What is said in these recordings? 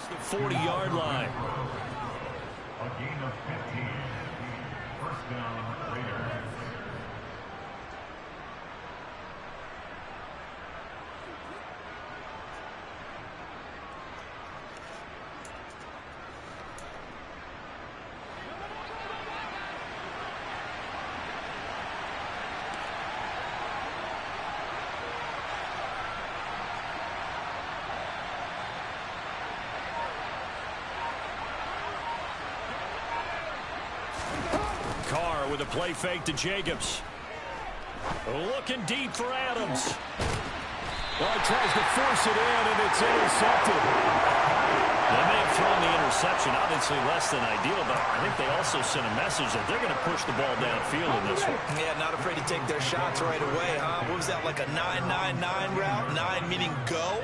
The 40-yard line. A gain of 15. First down, Raiders. Carr with a play fake to Jacobs. Looking deep for Adams. Well, he tries to force it in, and it's intercepted. They may have thrown the interception, obviously less than ideal, but I think they also sent a message that they're going to push the ball downfield in this one. Yeah, not afraid to take their shots right away, huh? What was that, like a 9-9-9 route? 9 meaning go?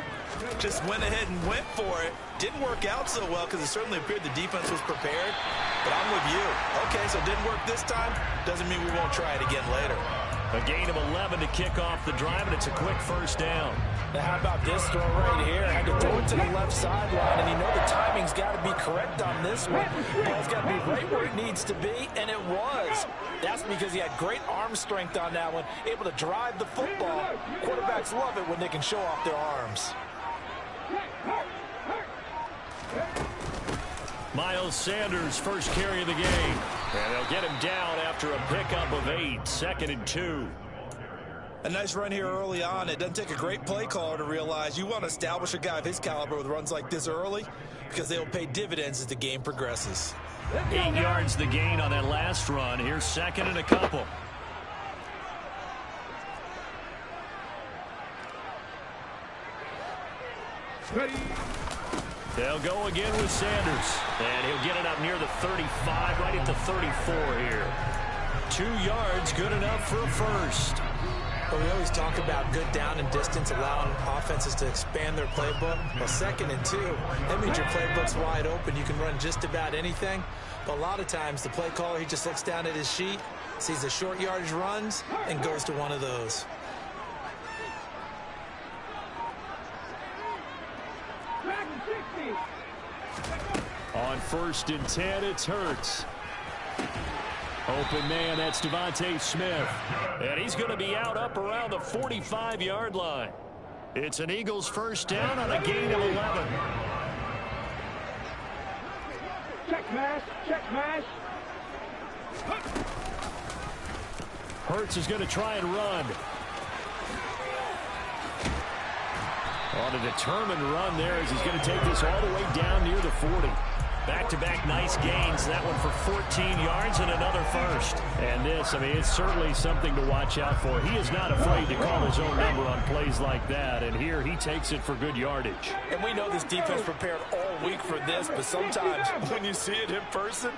Just went ahead and went for it. Didn't work out so well because it certainly appeared the defense was prepared. But I'm with you. Okay, so it didn't work this time. Doesn't mean we won't try it again later. A gain of 11 to kick off the drive, and it's a quick first down. Now, how about this throw right here? Had to throw it to the left sideline, and you know the timing's got to be correct on this one. Ball's got to be right where it needs to be, and it was. That's because he had great arm strength on that one, able to drive the football. Quarterbacks love it when they can show off their arms. Miles Sanders, first carry of the game. And they'll get him down after a pickup of 8, 2nd and 2. A nice run here early on. It doesn't take a great play caller to realize you want to establish a guy of his caliber with runs like this early because they will pay dividends as the game progresses. 8 yards the gain on that last run. Here's 2nd and a couple. Ready. They'll go again with Sanders. And he'll get it up near the 35, right at the 34 here. 2 yards, good enough for a first. But we always talk about good down and distance, allowing offenses to expand their playbook. Well, 2nd and 2, that means your playbook's wide open. You can run just about anything. But a lot of times, the play caller, he just looks down at his sheet, sees the short yardage runs, and goes to one of those. On 1st and 10, it's Hurts. Open man, that's Devontae Smith. And he's going to be out up around the 45-yard line. It's an Eagles first down on a gain of 11. Check mash, check mash. Hurts is going to try and run. On a determined run there as he's going to take this all the way down near the 40. Back-to-back nice gains. That one for 14 yards and another first. And this, I mean, it's certainly something to watch out for. He is not afraid to call his own number on plays like that. And here he takes it for good yardage. And we know this defense prepared all week for this, but sometimes when you see it in person,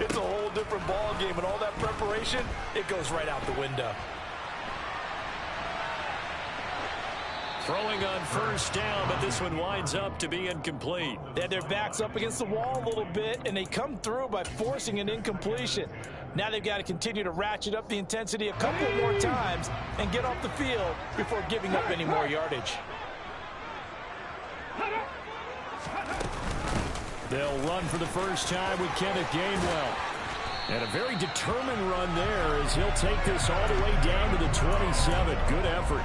it's a whole different ball game. And all that preparation, it goes right out the window. Throwing on first down, but this one winds up to be incomplete. They had their backs up against the wall a little bit, and they come through by forcing an incompletion. Now they've got to continue to ratchet up the intensity a couple more times and get off the field before giving up any more yardage. They'll run for the first time with Kenneth Gainwell. And a very determined run there as he'll take this all the way down to the 27. Good effort.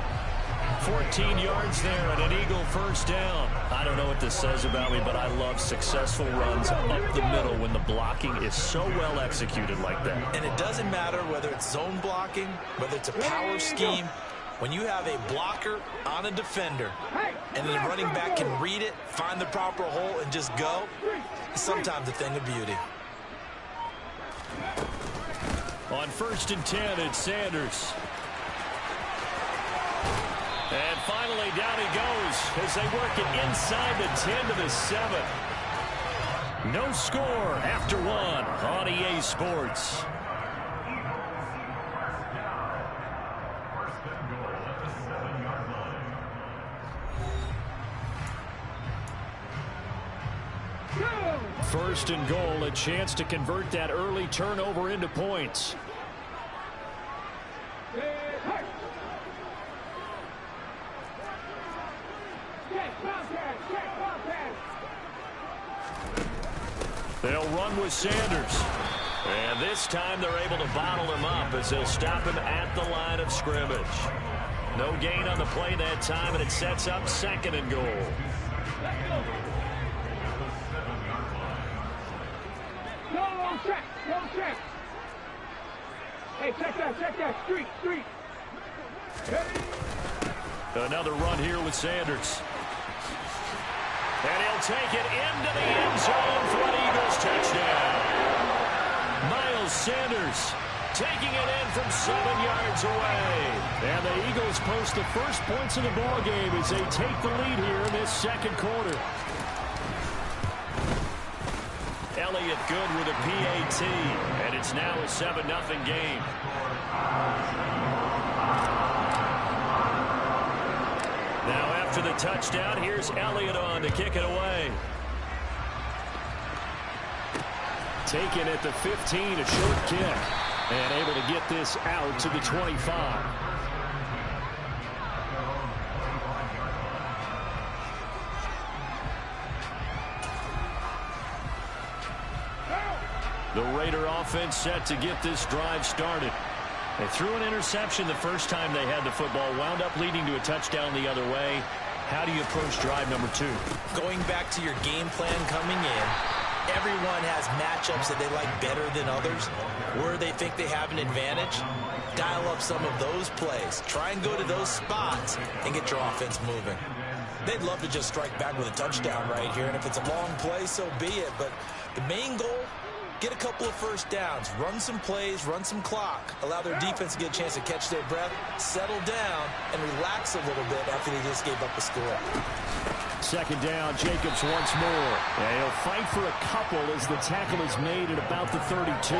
14 yards there and an Eagle first down. I don't know what this says about me, but I love successful runs up the middle when the blocking is so well executed like that. And it doesn't matter whether it's zone blocking, whether it's a power scheme. When you have a blocker on a defender and the running back can read it, find the proper hole, and just go, it's sometimes a thing of beauty. On 1st and 10, it's Sanders. And finally, down he goes as they work it inside the 10 to the 7. No score after 1 on EA Sports. First and goal, a chance to convert that early turnover into points. They'll run with Sanders. And this time they're able to bottle him up as they'll stop him at the line of scrimmage. No gain on the play that time, and it sets up 2nd and goal. No, check. No, check. Hey, check that. Street. Another run here with Sanders. And he'll take it into the end zone for an Eagles touchdown. Miles Sanders taking it in from 7 yards away. And the Eagles post the first points of the ball game as they take the lead here in this 2nd quarter. Elliott good with a PAT, and it's now a 7-0 game. Now after the touchdown, here's Elliott on to kick it away. Taken at the 15, a short kick. And able to get this out to the 25. The Raider offense set to get this drive started. They threw an interception the first time they had the football, wound up leading to a touchdown the other way. How do you approach drive number 2? Going back to your game plan coming in, everyone has matchups that they like better than others, where they think they have an advantage. Dial up some of those plays. Try and go to those spots and get your offense moving. They'd love to just strike back with a touchdown right here, and if it's a long play, so be it. But the main goal, get a couple of first downs, run some plays, run some clock, allow their defense to get a chance to catch their breath, settle down, and relax a little bit after they just gave up a score. 2nd down, Jacobs once more. And he'll fight for a couple as the tackle is made at about the 32.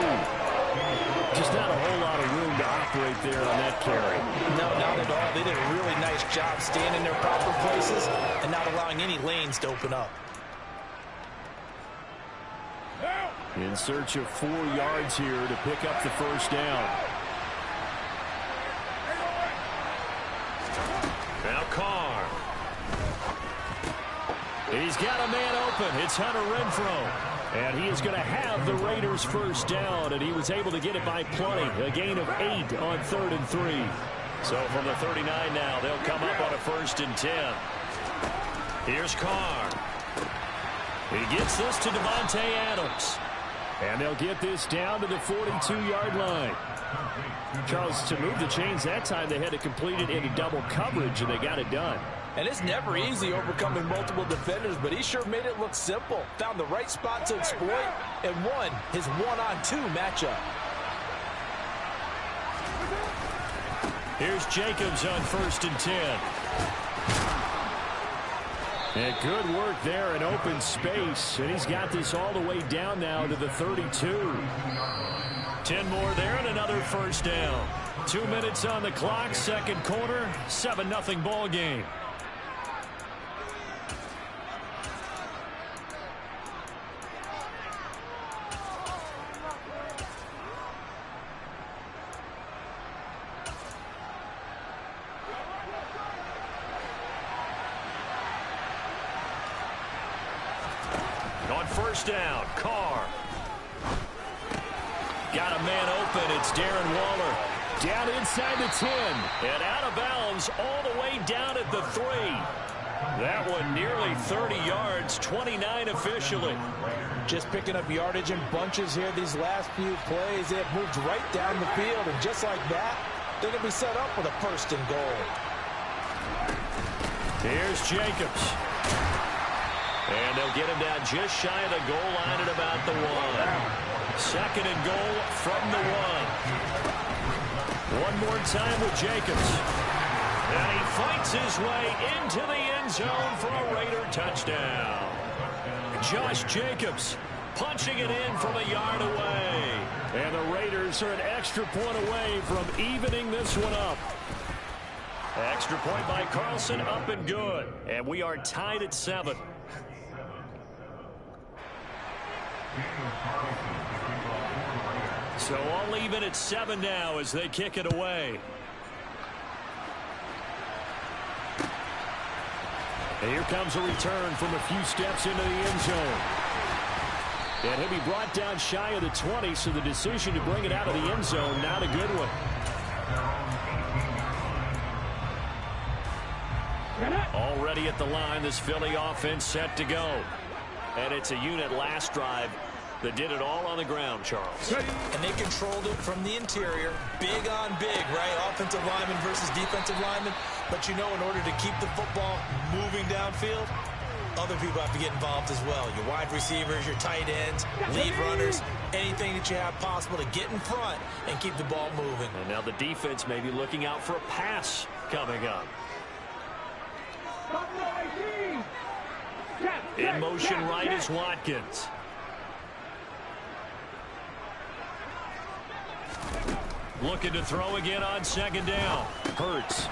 Just not a whole lot of room to operate there on that carry. No, not at all. They did a really nice job staying in their proper places and not allowing any lanes to open up. In search of 4 yards here to pick up the first down. Now Carr. He's got a man open. It's Hunter Renfrow. And he is going to have the Raiders first down, and he was able to get it by plenty. A gain of 8 on 3rd and 3. So from the 39 now, they'll come up on a 1st and 10. Here's Carr. He gets this to Devontae Adams. And they'll get this down to the 42-yard line. Charles, to move the chains that time, they had to complete it into double coverage, and they got it done. And it's never easy overcoming multiple defenders, but he sure made it look simple. Found the right spot to exploit and won his 1-on-2 matchup. Here's Jacobs on 1st and 10. And good work there in open space. And he's got this all the way down now to the 32. 10 more there and another first down. 2 minutes on the clock, 2nd quarter, 7-0 ball game. On 1st down, Carr. Got a man open. It's Darren Waller. Down inside the 10. And out of bounds all the way down at the 3. That one nearly 30 yards, 29 officially. Just picking up yardage in bunches here these last few plays. They have moved right down the field, and just like that, they're going to be set up with a 1st and goal. Here's Jacobs. And they'll get him down just shy of the goal line at about the 1. 2nd and goal from the 1. One more time with Jacobs. And he fights his way into the end zone for a Raider touchdown. Josh Jacobs punching it in from a yard away. And the Raiders are an extra point away from evening this one up. Extra point by Carlson, up and good. And we are tied at 7. So all even at 7 now as they kick it away. And here comes a return from a few steps into the end zone. And he'll be brought down shy of the 20, so the decision to bring it out of the end zone, not a good one. Already at the line, this Philly offense set to go. And it's a unit last drive that did it all on the ground, Charles. And they controlled it from the interior. Big on big, right? Offensive lineman versus defensive lineman. But you know, in order to keep the football moving downfield, other people have to get involved as well. Your wide receivers, your tight ends, lead runners, anything that you have possible to get in front and keep the ball moving. And now the defense may be looking out for a pass coming up. In motion right is Watkins. Looking to throw again on second down. Hurts.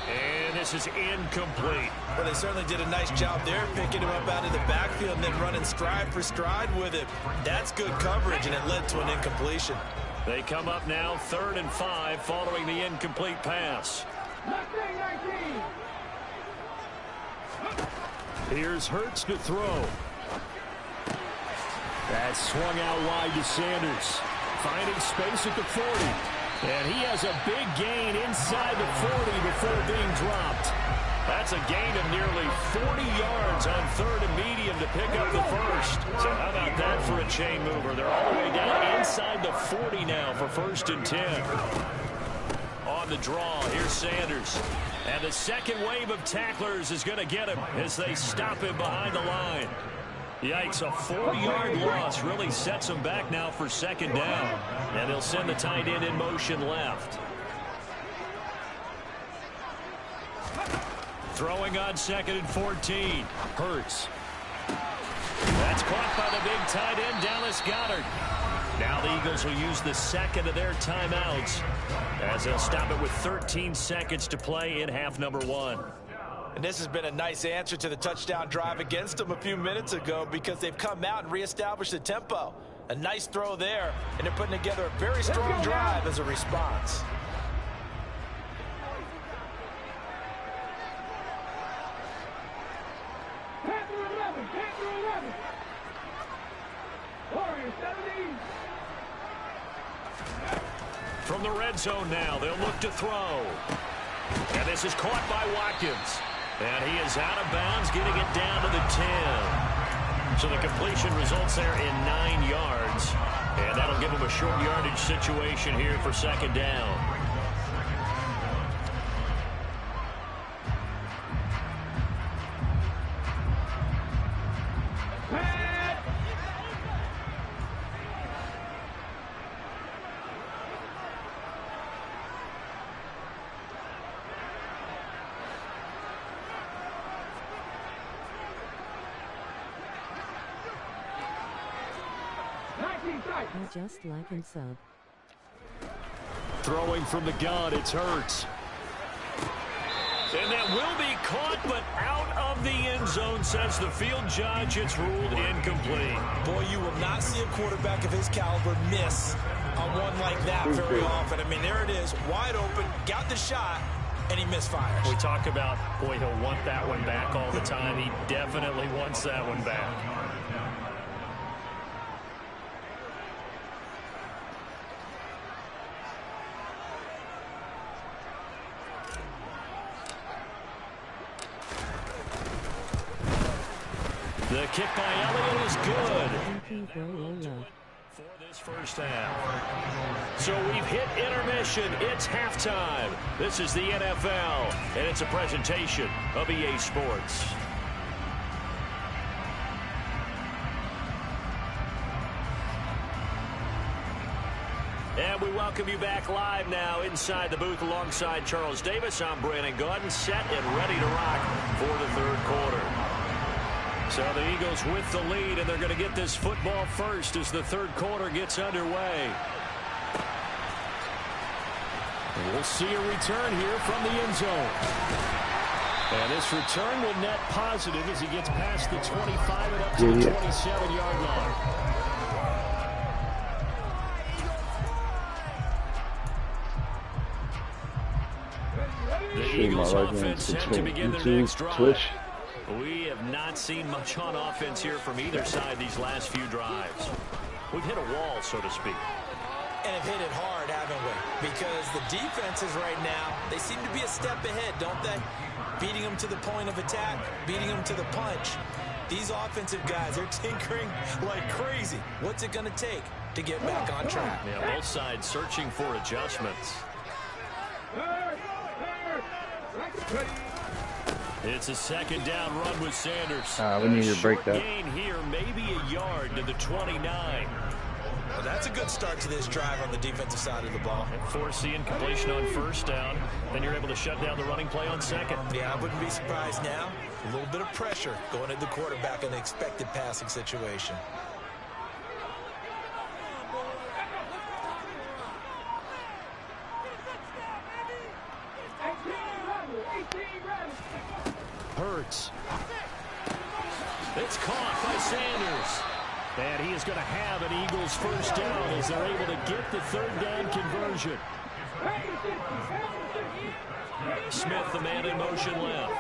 And this is incomplete. Well, they certainly did a nice job there, picking him up out of the backfield and then running stride for stride with it. That's good coverage, and it led to an incompletion. They come up now 3rd and 5 following the incomplete pass. Here's Hurts to throw. That's swung out wide to Sanders. Finding space at the 40. And he has a big gain inside the 40 before being dropped. That's a gain of nearly 40 yards on 3rd and medium to pick up the first. So how about that for a chain mover? They're all the way down inside the 40 now for 1st and 10. On the draw, here's Sanders. And the second wave of tacklers is going to get him as they stop him behind the line. Yikes, a 40-yard loss really sets him back now for 2nd down. And they'll send the tight end in motion left. Throwing on 2nd and 14. Hurts. That's caught by the big tight end, Dallas Goedert. Now the Eagles will use the second of their timeouts as they'll stop it with 13 seconds to play in half number 1. And this has been a nice answer to the touchdown drive against them a few minutes ago because they've come out and reestablished the tempo. A nice throw there, and they're putting together a very strong drive as a response. From the red zone now, they'll look to throw. And this is caught by Watkins. And he is out of bounds, getting it down to the 10. So the completion results there in 9 yards. And that'll give him a short yardage situation here for 2nd down. Just like and sub. Throwing from the gun, it's Hurts. And that will be caught, but out of the end zone, says the field judge. It's ruled incomplete. Boy, you will not see a quarterback of his caliber miss on one like that very often. I mean, there it is, wide open, got the shot, and he misfires. We talk about, boy, he'll want that one back all the time. He definitely wants that one back. The kick by Elliott is good for this first half. So we've hit intermission. It's halftime. This is the NFL, and it's a presentation of EA Sports. And we welcome you back live now inside the booth alongside Charles Davis. I'm Brandon Gaudin, set and ready to rock for the 3rd quarter. So the Eagles with the lead, and they're going to get this football first as the 3rd quarter gets underway. And we'll see a return here from the end zone. And this return will net positive as he gets past the 25 and up to the 27-yard line. The Eagles offense set to begin their next drive. We have not seen much on offense here from either side these last few drives. We've hit a wall, so to speak. And have hit it hard, haven't we? Because the defenses right now, they seem to be a step ahead, don't they? Beating them to the point of attack, beating them to the punch. These offensive guys, they're tinkering like crazy. What's it going to take to get back on track? Yeah, both sides searching for adjustments. It's a second down run with Sanders. We need to break that. Gain here, maybe a yard to the 29. Well, that's a good start to this drive on the defensive side of the ball. And forcing completion on first down. Then you're able to shut down the running play on second. Yeah, I wouldn't be surprised now. A little bit of pressure going at the quarterback in the expected passing situation. Hurts. It's caught by Sanders. And he is going to have an Eagles first down as they're able to get the third down conversion. Smith, the man in motion left.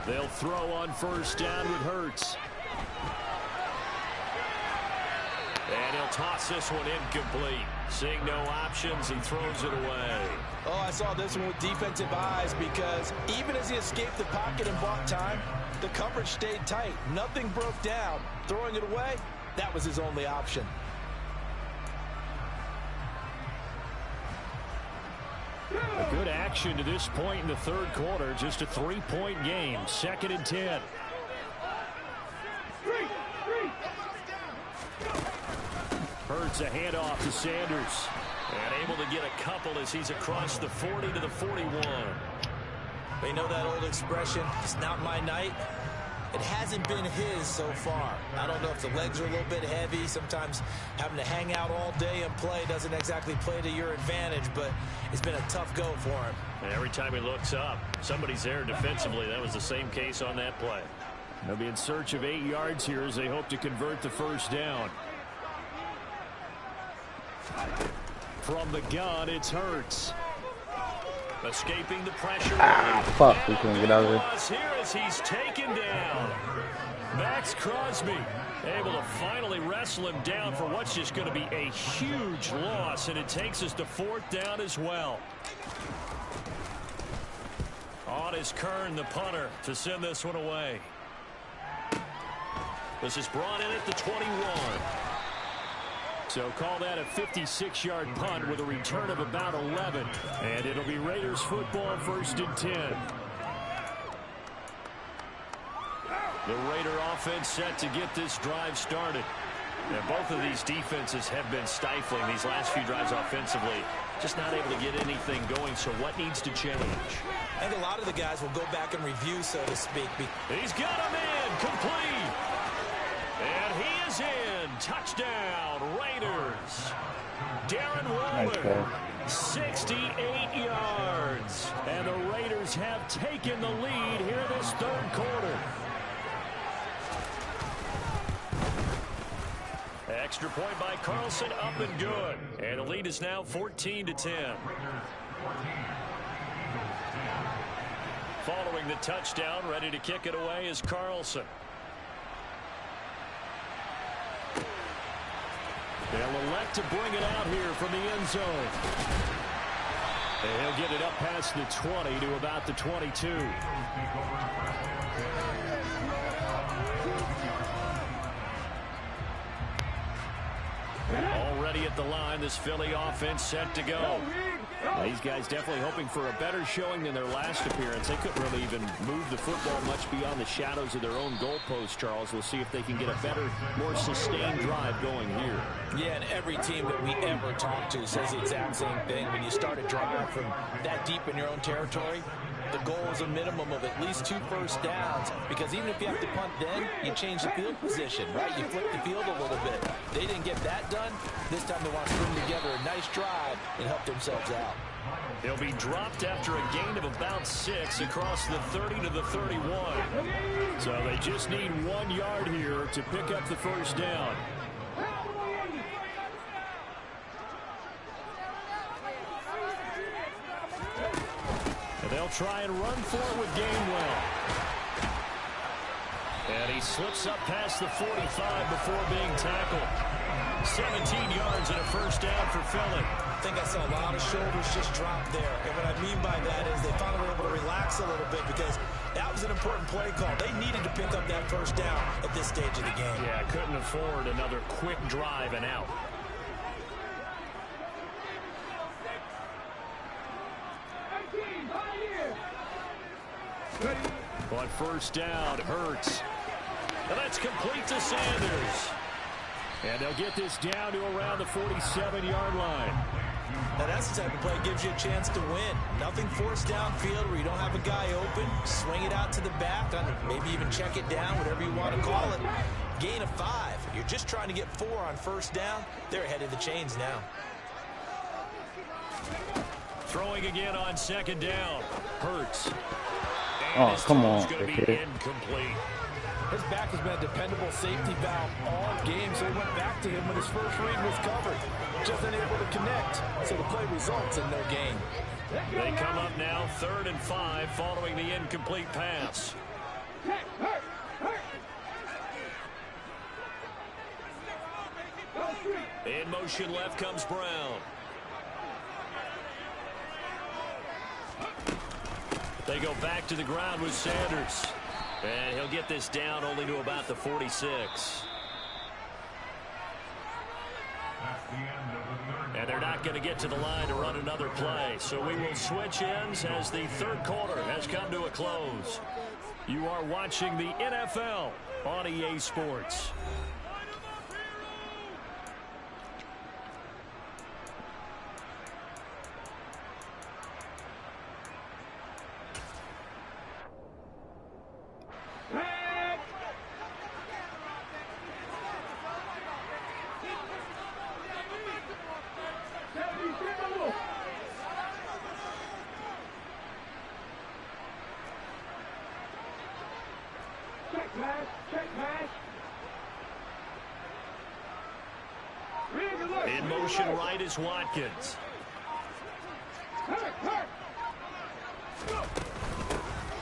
They'll throw on first down with Hurts. And he'll toss this one incomplete. Seeing no options, he throws it away. Oh, I saw this one with defensive eyes because even as he escaped the pocket and bought time, the coverage stayed tight. Nothing broke down. Throwing it away, that was his only option. A good action to this point in the third quarter. Just a 3-point game. 2nd and 10. Hurts a handoff to Sanders. And able to get a couple as he's across the 40 to the 41. They know that old expression, it's not my night. It hasn't been his so far. I don't know if the legs are a little bit heavy. Sometimes having to hang out all day and play doesn't exactly play to your advantage, but it's been a tough go for him. And every time he looks up, somebody's there defensively. That was the same case on that play. They'll be in search of 8 yards here as they hope to convert the first down. From the gun, it's Hurts. Escaping the pressure. Fuck, we couldn't get out of there. Here as he's taken down. Max Crosby able to finally wrestle him down for what's just going to be a huge loss, and it takes us to 4th down as well. On is Kern, the punter, to send this one away. This is brought in at the 21. So call that a 56-yard punt with a return of about 11. And it'll be Raiders football, 1st and 10. The Raider offense set to get this drive started. And both of these defenses have been stifling these last few drives offensively. Just not able to get anything going. So what needs to change? I think a lot of the guys will go back and review, so to speak. He's got him in. Complete. And he is in. Touchdown, Raiders. Darren Waller, 68 yards. And the Raiders have taken the lead here this third quarter. Extra point by Carlson, up and good. And the lead is now 14-10. Following the touchdown, ready to kick it away is Carlson. They'll elect to bring it out here from the end zone. And he'll get it up past the 20 to about the 22. Already at the line, this Philly offense set to go. Now, these guys definitely hoping for a better showing than their last appearance. They couldn't really even move the football much beyond the shadows of their own goalpost, Charles. We'll see if they can get a better, more sustained drive going here. Yeah, and every team that we ever talk to says the exact same thing. When you start a drive from that deep in your own territory, the goal is a minimum of at least 2 first downs, because even if you have to punt then, you change the field position, right? You flip the field a little bit. They didn't get that done. This time they want to string together a nice drive and help themselves out. They'll be dropped after a gain of about 6 across the 30 to the 31. So they just need 1 yard here to pick up the first down. try and run for it with Gainwell. And he slips up past the 45 before being tackled. 17 yards and a first down for Philly. I think I saw a lot of shoulders just drop there. And what I mean by that is they finally were able to relax a little bit because that was an important play call. They needed to pick up that first down at this stage of the game. Yeah, couldn't afford another quick drive and out. On first down, Hurts. And that's complete to Sanders. And they'll get this down to around the 47-yard line. Now that's the type of play that gives you a chance to win. Nothing forced downfield where you don't have a guy open. Swing it out to the back, maybe even check it down, whatever you want to call it. Gain of 5. You're just trying to get 4 on first down. They're ahead of the chains now. Throwing again on second down. Hurts. Oh, come on. Incomplete. His back has been a dependable safety valve all game, so he went back to him when his first read was covered. Just unable to connect, so the play results in no gain. They come up now 3rd and 5 following the incomplete pass. In motion left comes Brown. They go back to the ground with Sanders. And he'll get this down only to about the 46. And they're not going to get to the line to run another play. So we will switch ends as the third quarter has come to a close. You are watching the NFL on EA Sports. In motion right is Watkins.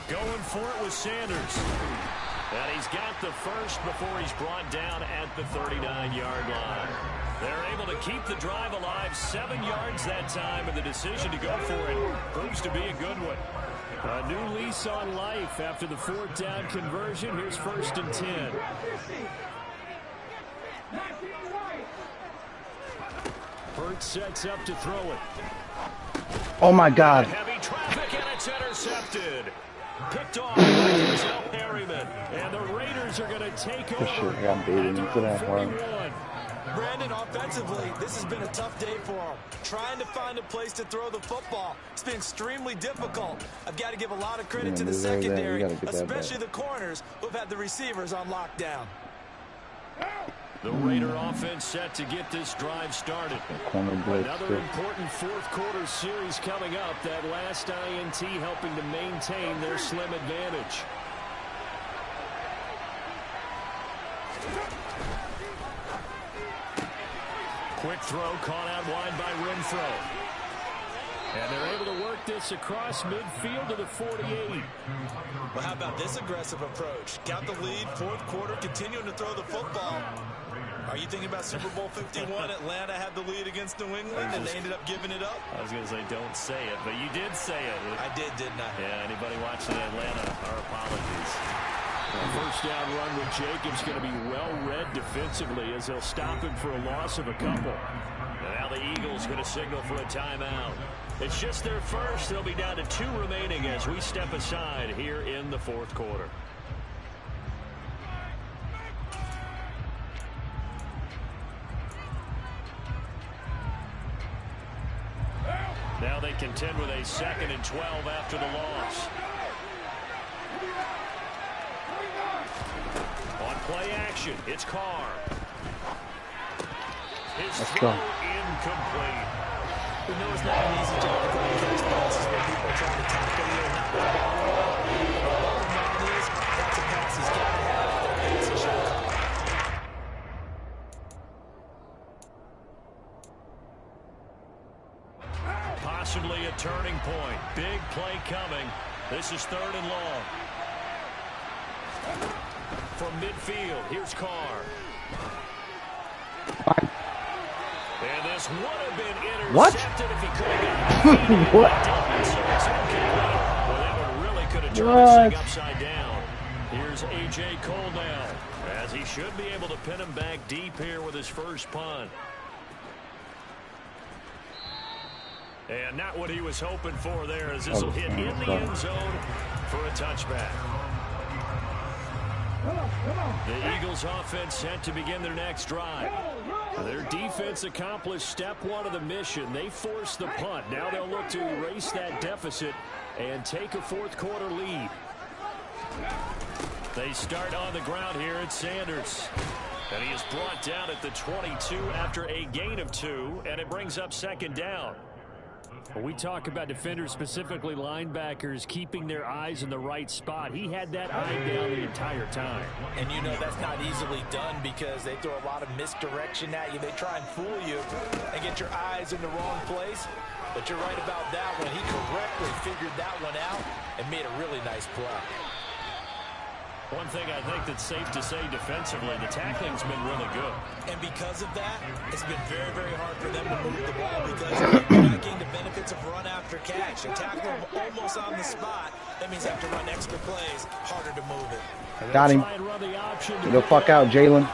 Going for it with Sanders. And he's got the first before he's brought down at the 39-yard line. They're able to keep the drive alive, 7 yards that time, and the decision to go for it proves to be a good one. A new lease on life after the 4th down conversion. Here's 1st and 10. Hurts sets up to throw it. Oh my God. Heavy traffic and it's intercepted. Picked off by Denzel Perryman. And the Raiders are going to take over. I got baited into that one. Brandon, offensively, this has been a tough day for him. Trying to find a place to throw the football. It's been extremely difficult. I've got to give a lot of credit to the secondary, especially the corners who've had the receivers on lockdown. The Raider offense set to get this drive started. Another important fourth quarter series coming up. That last INT helping to maintain their slim advantage. Quick throw caught out wide by Renfro. And they're able to work this across midfield to the 48. Well, how about this aggressive approach? Got the lead, fourth quarter, continuing to throw the football. Are you thinking about Super Bowl 51? Atlanta had the lead against New England, and they ended up giving it up? I was going to say, don't say it, but you did say it. I did, didn't I? Yeah, anybody watching Atlanta, our apologies. First down run with Jacobs going to be well-read defensively as they'll stop him for a loss of a couple. And now the Eagles going to signal for a timeout. It's just their first. They'll be down to 2 remaining as we step aside here in the fourth quarter. Now they contend with a 2nd and 12 after the loss. On play action, it's Carr. His throw incomplete. We know it's not an easy job to catch passes when people try to tackle you and not let the ball roll. The bottom line is, that's a pass he's got to have. That's a shot. Possibly a turning point. Big play coming. This is 3rd and long. From midfield, here's Carr. And this would have been intercepted if he could have gotten it. What? So it's incomplete. Well, that one really could have turned this thing upside down. Here's A.J. Cole now, as he should be able to pin him back deep here with his first punt. And not what he was hoping for there, as this will hit in the end zone for a touchback. The Eagles offense set to begin their next drive. Their defense accomplished step 1 of the mission. They forced the punt. Now they'll look to erase that deficit and take a 4th quarter lead. They start on the ground here at Sanders. And he is brought down at the 22 after a gain of 2, and it brings up 2nd down. When we talk about defenders, specifically linebackers, keeping their eyes in the right spot, he had that eye down the entire time. And you know that's not easily done because they throw a lot of misdirection at you. They try and fool you and get your eyes in the wrong place. But you're right about that one. He correctly figured that one out and made a really nice play. One thing I think that's safe to say defensively, the tackling's been really good. And because of that, it's been very, very hard for them to move the ball because they're not getting the benefits of run after catch. They tackle them almost on the spot. That means they have to run extra plays, harder to move it. Got him. Get the fuck out, Jalen.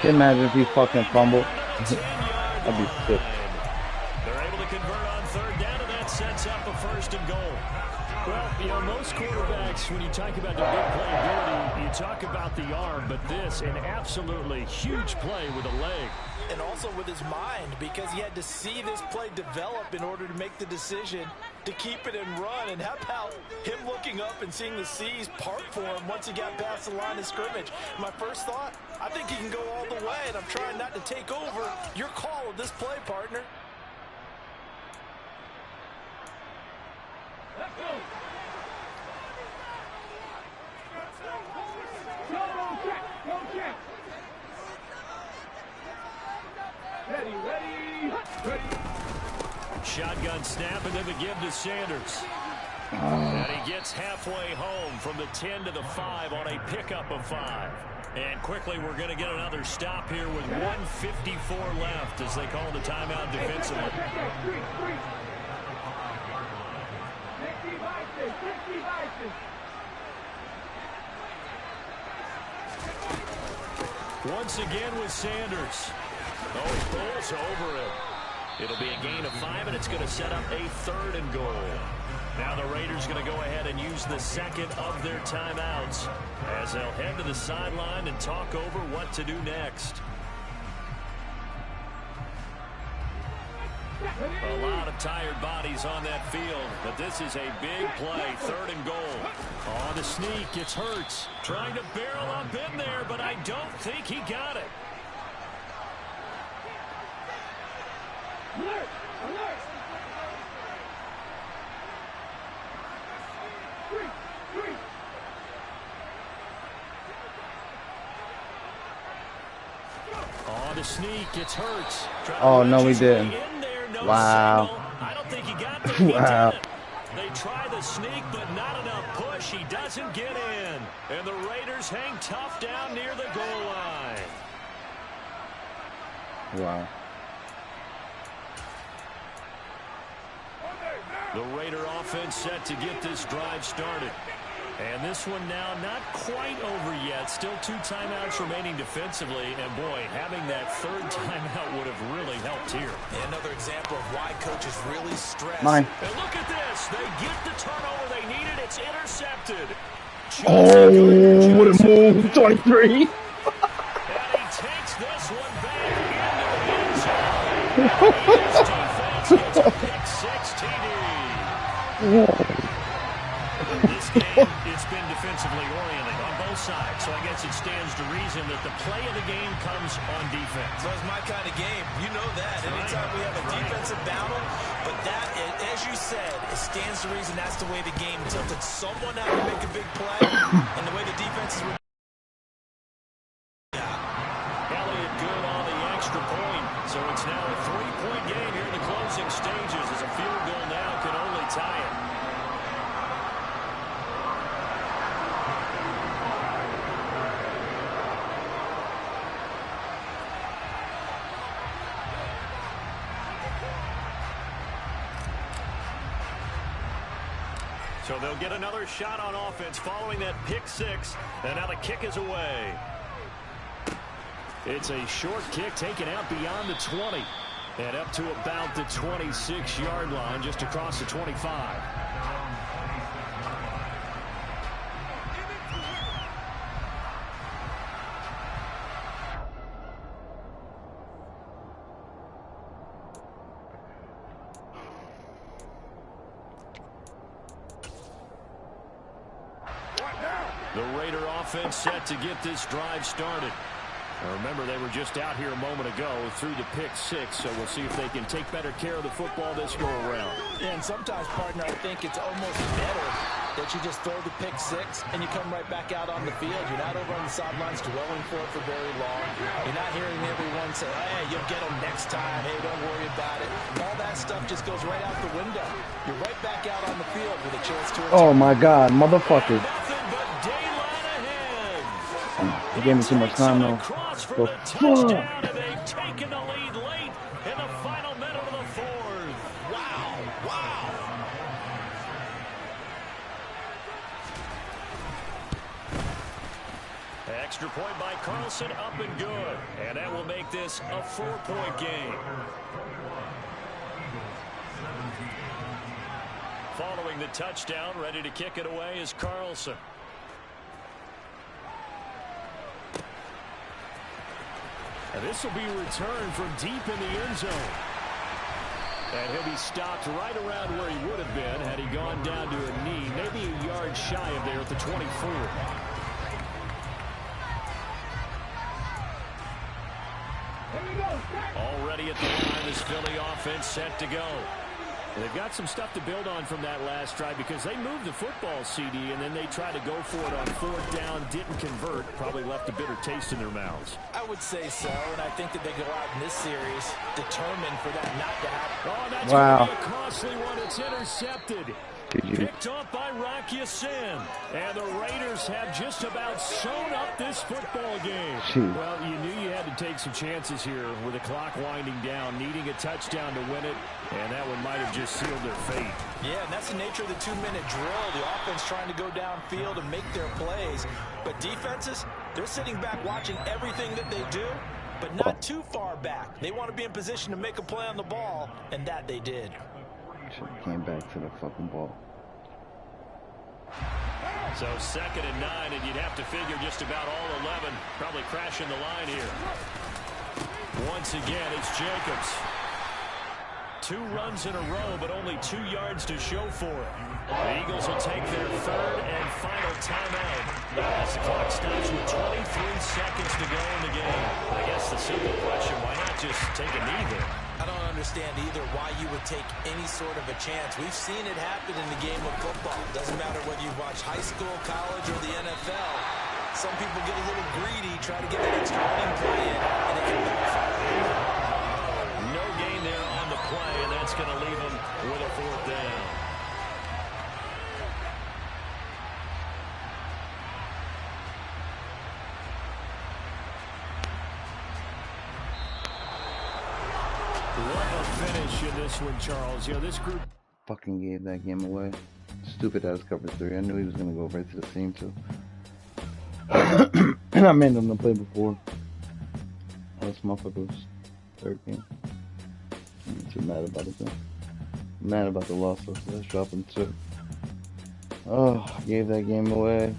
Can you imagine if he fucking fumbled? That'd be sick. They're able to convert on 3rd down, and that sets up a 1st and goal. Well, you know, most quarterbacks, when you talk about their big playability, you talk about the arm, but this, an absolutely huge play with a leg. And also with his mind, because he had to see this play develop in order to make the decision to keep it and run. And how about him looking up and seeing the seas part for him once he got past the line of scrimmage? My first thought, I think he can go all the way, and I'm trying not to take over your call of this play, partner. Let's go. Go check. Go check. Ready. Shotgun snap, and then the give to Sanders. And he gets halfway home from the 10 to the 5 on a pickup of 5. And quickly, we're going to get another stop here with 1:54 left as they call the timeout defensively. Once again with Sanders. Oh, he pulls over it. It'll be a gain of 5, and it's going to set up a 3rd and goal. Now the Raiders going to go ahead and use the 2nd of their timeouts as they'll head to the sideline and talk over what to do next. A lot of tired bodies on that field, but this is a big play, 3rd and goal. On the sneak, it's Hurts trying to barrel up in there, but I don't think he got it. Alert! Alert! Three. On the sneak, it's Hurts. Oh, no, he didn't. Wow. I don't think he got there. Wow. They try the sneak, but not enough push. He doesn't get in. And the Raiders hang tough down near the goal line. Wow. The Raider offense set to get this drive started. And this one now not quite over yet. Still 2 timeouts remaining defensively. And, boy, having that 3rd timeout would have really helped here. And another example of why coaches really stress. Mine. And look at this. They get the turnover they needed. It's intercepted. Oh, what a move. 23. And he takes this one back into the end zone. His defense gets a pick 6 TD. This game, it's been defensively oriented on both sides, so I guess it stands to reason that the play of the game comes on defense. So it's my kind of game. You know that. Anytime we have a defensive battle, but that, as you said, it stands to reason that's the way the game tilted. Someone had to make a big play, and the way the defenses were. Elliott good on the extra point. closing stages as a field goal now can only tie it. So they'll get another shot on offense following that pick six. And now the kick is away. It's a short kick taken out beyond the 20. And up to about the 26-yard line, just across the 25. The Raider offense set to get this drive started. Now remember, they were just out here a moment ago through the pick six, so we'll see if they can take better care of the football this go around. Yeah, and sometimes, partner, I think it's almost better that you just throw the pick six and you come right back out on the field. You're not over on the sidelines dwelling for it for very long. You're not hearing everyone say, hey, you'll get them next time. Hey, don't worry about it. All that stuff just goes right out the window. You're right back out on the field with a chance to return. Oh my God, motherfucker. He gave me too much time though. So, touchdown, and they've taken the lead late in the final minute of the fourth. Wow, wow. Extra point by Carlson, up and good. And that will make this a 4-point game. Following the touchdown, ready to kick it away is Carlson. And this will be returned from deep in the end zone. And he'll be stopped right around where he would have been had he gone down to a knee, maybe a yard shy of there at the 24. Already at the line, this Philly offense set to go. And they've got some stuff to build on from that last drive because they moved the football, CD, and then they tried to go for it on fourth down, didn't convert, probably left a bitter taste in their mouths. I would say so, and I think that they go out in this series determined for that not to happen. Oh, that's wow. going to be a costly one. It's intercepted. Picked off by Rock Ya-Sin. And the Raiders have just about sewn up this football game. Well, you knew you had to take some chances here with the clock winding down, needing a touchdown to win it, and that one might have just sealed their fate. Yeah, and that's the nature of the 2-minute drill. The offense trying to go downfield and make their plays. But defenses, they're sitting back watching everything that they do, but not too far back. They want to be in position to make a play on the ball, and that they did. Should have came back to the fucking ball. So 2nd and 9, and you'd have to figure just about all 11 probably crashing the line here. Once again, it's Jacobs. 2 runs in a row, but only 2 yards to show for it. The Eagles will take their 3rd and final timeout as the clock stops with 23 seconds to go in the game. I guess the simple question, why not just take a knee there? I don't understand either why you would take any sort of a chance. We've seen it happen in the game of football. Doesn't matter whether you watch high school, college, or the NFL. Some people get a little greedy, try to get that extra running play in, and it can backfire. No gain there on the play, and that's going to leave them with a 4th down. What a finish in this one, Charles. You know, this group Fucking gave that game away. Stupid ass cover 3. I knew he was gonna go right to the seam too. And I made him to play before. This motherfucker's 3rd game. I'm too mad about it though. I'm mad about the loss, so let's drop him too. Oh, I gave that game away.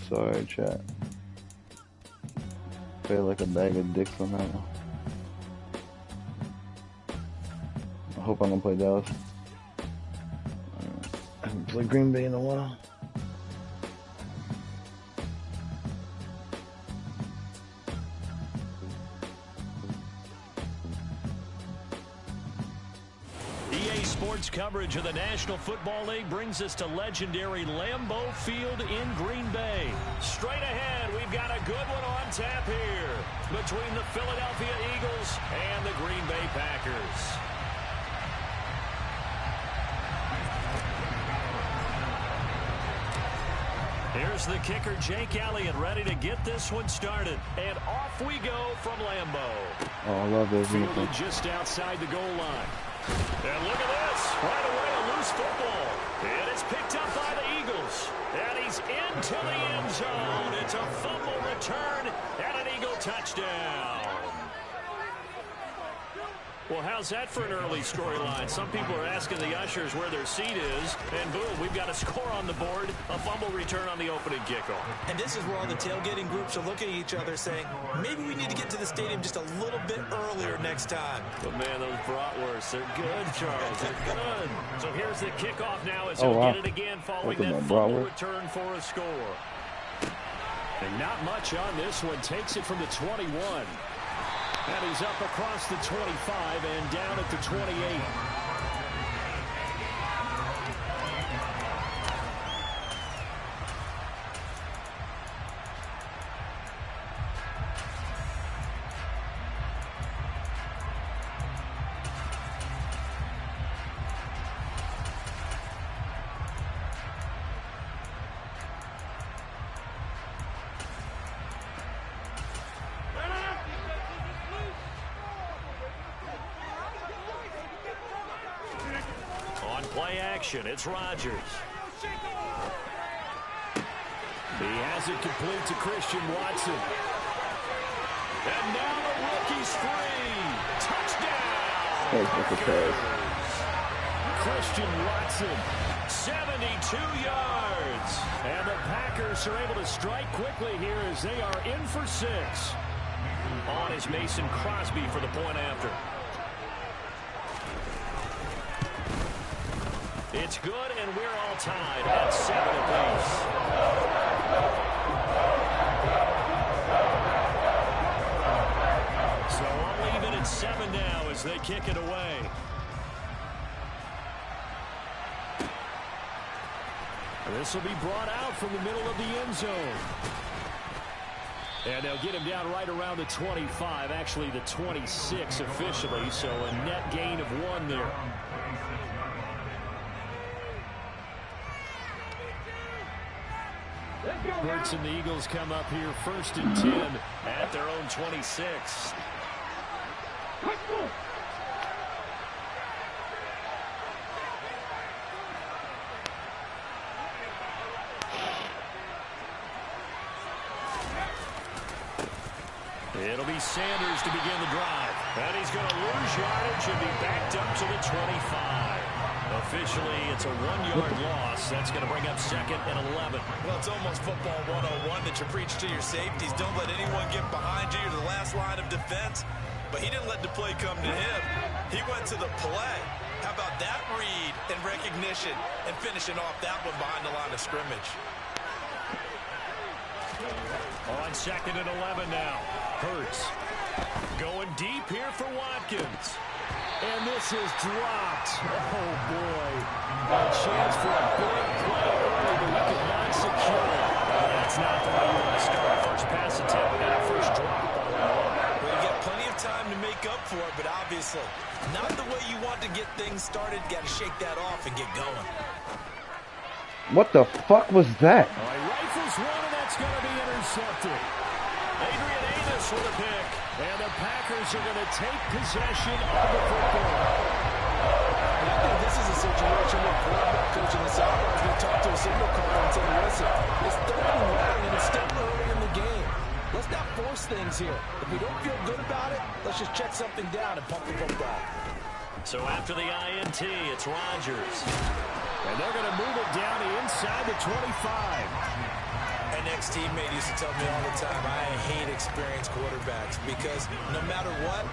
Sorry, chat. Feel like a bag of dicks on that one. I hope I'm gonna play Dallas. I haven't played Green Bay in a while. EA Sports coverage of the National Football League brings us to legendary Lambeau Field in Green Bay. Straight ahead, we've got a good one on tap here between the Philadelphia Eagles and the Green Bay Packers. Here's the kicker, Jake Elliott, ready to get this one started. And off we go from Lambeau. Oh, I love those Fielded uniforms. just outside the goal line. And look at this. Right away, a loose football. And it's picked up by the Eagles. And he's into the end zone. It's a fumble return and an Eagle touchdown. Well, how's that for an early storyline? Some people are asking the ushers where their seat is, and boom, we've got a score on the board, a fumble return on the opening kickoff. And this is where all the tailgating groups are looking at each other saying, maybe we need to get to the stadium just a little bit earlier next time. But, man, those bratwursts, they're good, Charles. They're good. So here's the kickoff now as he'll get it again following that fumble return for a score. And not much on this one. Takes it from the 21. And he's up across the 25 and down at the 28. Play action. It's Rodgers. He has it complete to Christian Watson. And now the rookie's free. Touchdown. Christian Watson, 72 yards. And the Packers are able to strike quickly here as they are in for 6. On is Mason Crosby for the point after. It's good, and we're all tied at 7 apiece. So I'll leave it at 7 now as they kick it away. This will be brought out from the middle of the end zone. And they'll get him down right around the 25, actually the 26 officially, so a net gain of 1 there. Hurts and the Eagles come up here 1st and 10 at their own 26. It'll be Sanders to begin the drive. And he's going to lose yardage and be backed up to the 25. Officially, it's a 1-yard loss. That's going to bring up 2nd and 11. Well, it's almost football 101 that you preach to your safeties. Don't let anyone get behind you. You're the last line of defense. But he didn't let the play come to him. He went to the play. How about that read and recognition and finishing off that one behind the line of scrimmage? On 2nd and 11 now. Hurts going deep here for Watkins. And this is dropped. Oh, boy. A chance for a big play early, but we could not secure it. That's not the way you want to start a first pass attempt and a first drop on the ball. Well, you got plenty of time to make up for it, but obviously not the way you want to get things started. Got to shake that off and get going. What the fuck was that? All right, rifles one, and that's going to be intercepted. Adrian Amos with a pick. And the Packers are going to take possession of the football. I think this is a situation where quarterback coach in the sidelines will talk to a signal caller and say, listen, it's 3rd and 1, and it's still early in the game. Let's not force things here. If we don't feel good about it, let's just check something down and pump the football. So after the INT, it's Rodgers. And they're going to move it down to inside the 25. An ex-teammate used to tell me all the time, I hate experienced quarterbacks because no matter what,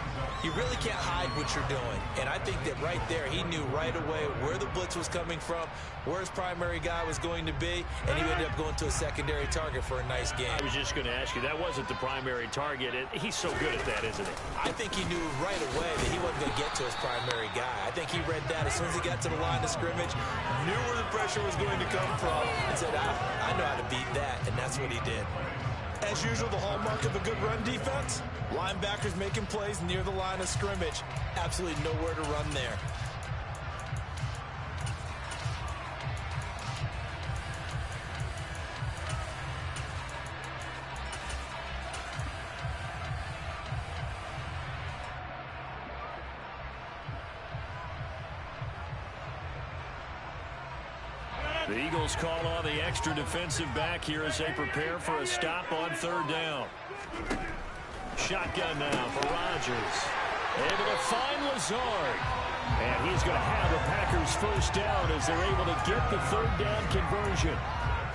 you really can't hide what you're doing. And I think that right there, he knew right away where the blitz was coming from, where his primary guy was going to be, and he ended up going to a secondary target for a nice game. I was just going to ask you, that wasn't the primary target. He's so good at that, isn't he? I think he knew right away that he wasn't going to get to his primary guy. I think he read that as soon as he got to the line of scrimmage, knew where the pressure was going to come from, and said, I know how to beat that, and that's what he did. As usual, the hallmark of a good run defense, linebackers making plays near the line of scrimmage. Absolutely nowhere to run there. The Eagles call on the extra defensive back here as they prepare for a stop on 3rd down. Shotgun now for Rodgers. Able to find Lazard. And he's going to have the Packers 1st down as they're able to get the 3rd down conversion.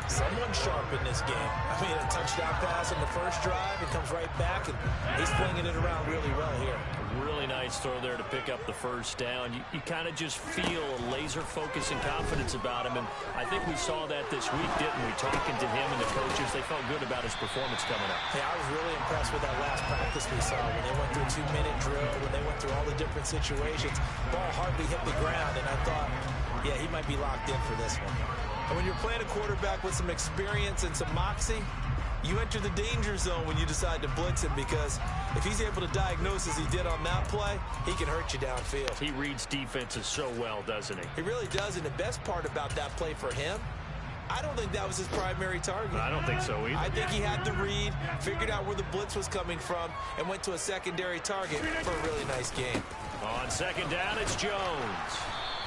Someone sharp in this game. I mean, a touchdown pass on the first drive. It comes right back, and he's flinging it around really well here. Really nice throw there to pick up the 1st down. You kind of just feel a laser focus and confidence about him, and I think we saw that this week, didn't we? Talking to him and the coaches, they felt good about his performance coming up. Yeah, I was really impressed with that last practice we saw when they went through a 2-minute drill, when they went through all the different situations. Ball hardly hit the ground, and I thought, yeah, he might be locked in for this one. And when you're playing a quarterback with some experience and some moxie, you enter the danger zone when you decide to blitz him, because if he's able to diagnose as he did on that play, he can hurt you downfield. He reads defenses so well, doesn't he? He really does, and the best part about that play for him, I don't think that was his primary target. I don't think so either. I think he had the read, figured out where the blitz was coming from, and went to a secondary target for a really nice game. On 2nd down, it's Jones.